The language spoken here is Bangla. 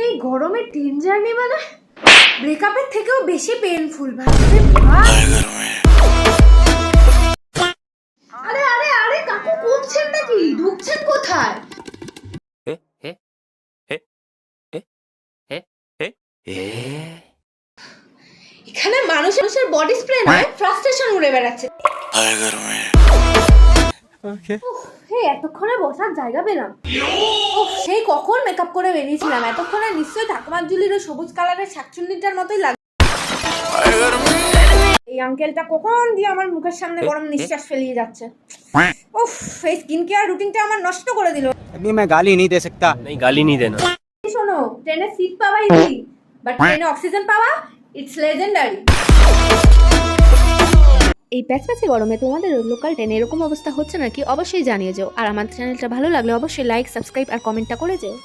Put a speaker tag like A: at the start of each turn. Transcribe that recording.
A: এই গরমে ট্রেন জার্নি মানে ব্রেকআপের থেকেও বেশি পেইনফুল ভাই। আরে আরে আরে কাকু করছেন নাকি? ঢুকছেন কোথায়? এখানে মানুষের বডি স্প্রে নয়, ফ্রাস্ট্রেশন উড়ে বেড়াচ্ছে। হে এতক্ষণে বসার জায়গা পেলাম। সেই কখন মেকআপ করে বেরিয়েছিলাম, এতক্ষণে নিশ্চয়ই ঠাকুমার ঝুলির ওই সবুজ কালারের শাকচুন্নিটার মতোই লাগে। এই আঙ্কেলটা কখন দিয়ে আমার মুখের সামনে গরম নিঃশ্বাস ফেলিয়ে যাচ্ছে। উফ, এই স্কিন কেয়ার রুটিনটা আমার নষ্ট করে দিল।
B: अभी मैं गाली नहीं दे सकता। नहीं गाली नहीं देना।
A: শোনো, ট্রেনে সিট পাওয়া ইজি, বাট ট্রেনে অক্সিজেন পাওয়া ইটস লেজেন্ডারি। এই প্যাচপ্যাচে গরমে তোমাদের লোকাল ট্রেনে এরকম অবস্থা হচ্ছে নাকি অবশ্যই জানিয়ে যাও। আর আমার চ্যানেলটা ভালো লাগলে অবশ্যই লাইক, সাবস্ক্রাইব আর কমেন্টটা করে যেও।